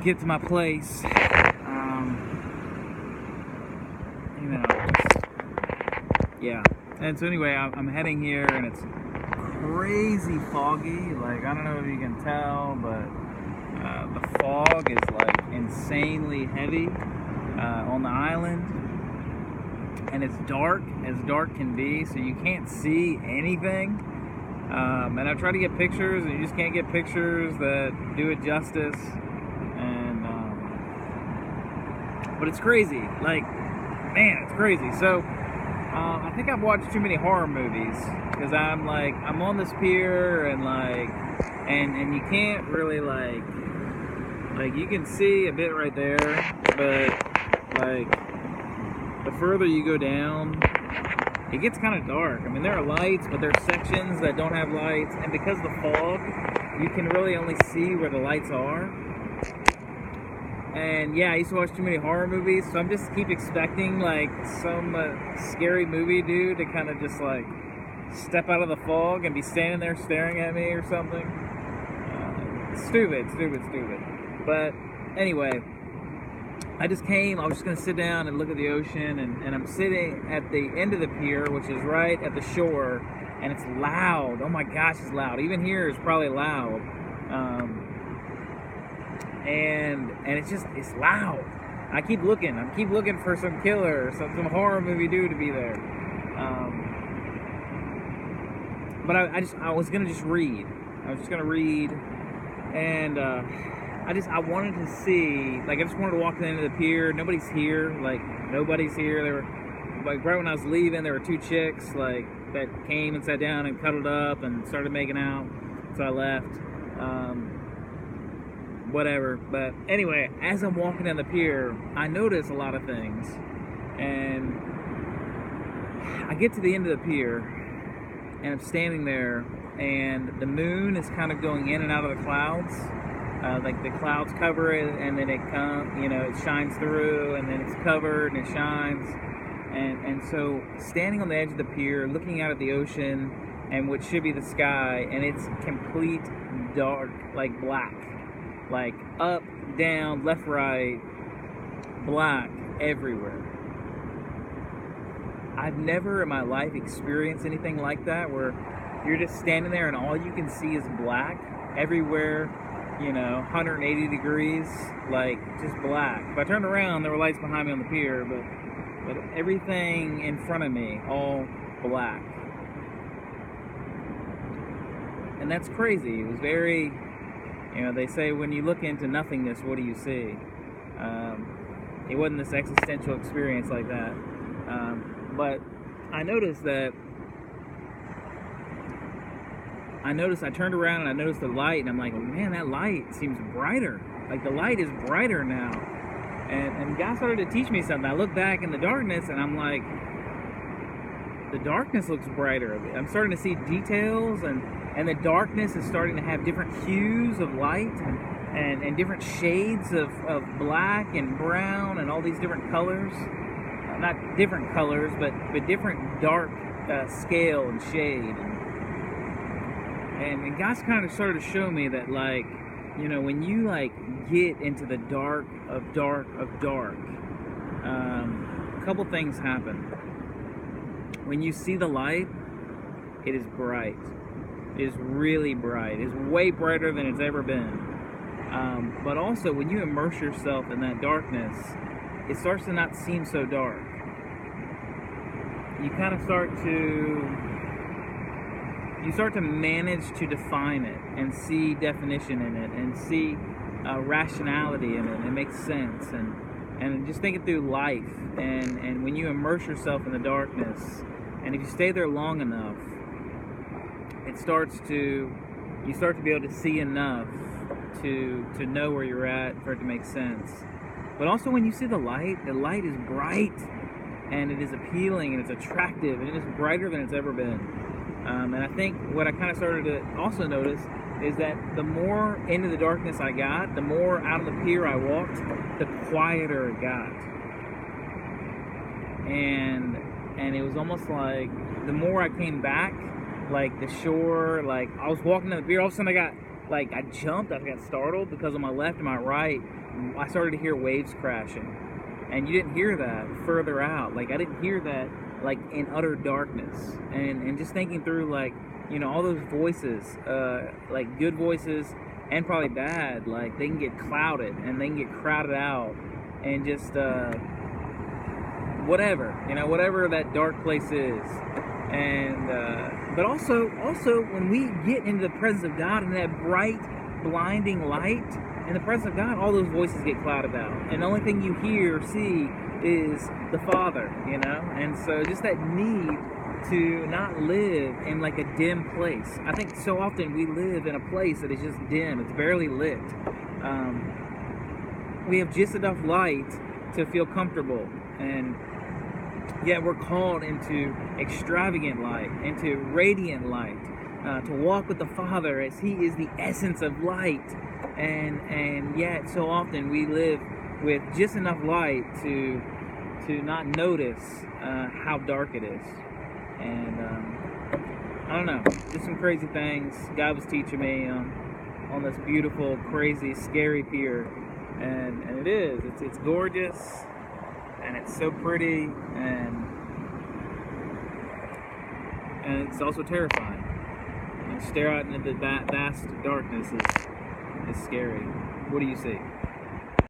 get to my place. Yeah. And so anyway, I'm heading here, and it's crazy foggy. Like, I don't know if you can tell, but the fog is like insanely heavy on the island, and it's dark as dark can be, so you can't see anything. And I try to get pictures, and you just can't get pictures that do it justice. And but it's crazy. Like, man, it's crazy. So I think I've watched too many horror movies, because I'm on this pier, and and you can't really like you can see a bit right there, but like the further you go down, it gets kind of dark. I mean, there are lights, but there are sections that don't have lights, and because of the fog, you can really only see where the lights are. And yeah, I used to watch too many horror movies, so I'm just keep expecting like some scary movie dude to kind of just like step out of the fog and be standing there staring at me or something. Stupid. But anyway, I was just going to sit down and look at the ocean, and I'm sitting at the end of the pier, which is right at the shore, and it's loud. Oh my gosh, it's loud. Even here it's probably loud. And it's loud. I keep looking for some killer, some horror movie dude to be there. But I was gonna just read. I was just gonna read, and I wanted to see. Like, I just wanted to walk to the end of the pier. Nobody's here. Nobody's here. There were right when I was leaving, there were two chicks that came and sat down and cuddled up and started making out. So I left. Whatever. But anyway, as I'm walking down the pier, I notice a lot of things, and I get to the end of the pier, and I'm standing there, and the moon is kind of going in and out of the clouds. Like the clouds cover it, and then it shines through, and then it's covered and it shines. And so standing on the edge of the pier, looking out at the ocean and what should be the sky, and it's complete dark, like black. Like up, down, left, right, black everywhere. I've never in my life experienced anything like that, where you're just standing there and all you can see is black everywhere, 180 degrees, like just black. If I turned around, there were lights behind me on the pier, but everything in front of me, all black. And that's crazy. It was very... they say when you look into nothingness, what do you see? It wasn't this existential experience like that. But I noticed I turned around and I noticed the light, and I'm like, man, that light seems brighter. Like, the light is brighter now. And God started to teach me something. I look back in the darkness, and I'm like, the darkness looks brighter. I'm starting to see details, and the darkness is starting to have different hues of light and different shades of black and brown and all these different colors. Not different colors, but different dark scale and shade. And God's kind of started to show me that, when you get into the dark of dark, a couple things happen. When you see the light, it is bright. It is really bright. It's way brighter than it's ever been. But also, when you immerse yourself in that darkness, it starts to not seem so dark. You kind of start to manage to define it and see definition in it and see rationality in it. It makes sense, and just think it through life. And when you immerse yourself in the darkness, and if you stay there long enough, you start to be able to see enough to know where you're at for it to make sense. But also, when you see the light is bright, and it is appealing, and it's attractive, and it is brighter than it's ever been. And I think what I kind of started to also notice is that the more into the darkness I got, the more out of the pier I walked, the quieter it got. And it was almost like the more I came back, like the shore, like I was walking down the pier, all of a sudden I jumped, I got startled, because on my left and my right I started to hear waves crashing, and you didn't hear that further out. Like, I didn't hear that like in utter darkness. And just thinking through, like, you know, all those voices, like good voices and probably bad, like they can get clouded and they can get crowded out, and just whatever, you know, whatever that dark place is. And but also when we get into the presence of God and that bright, blinding light in the presence of God, all those voices get clouded out, and the only thing you hear or see is the Father, you know. And so just that need to not live in like a dim place. I think so often we live in a place that is just dim, it's barely lit. We have just enough light to feel comfortable, and yet we're called into extravagant light, into radiant light, to walk with the Father as He is the essence of light. And yet so often we live with just enough light to not notice how dark it is. And I don't know, just some crazy things God was teaching me on this beautiful, crazy, scary pier. And it's gorgeous, and it's so pretty, and it's also terrifying. And stare out into that vast darkness is scary. What do you see?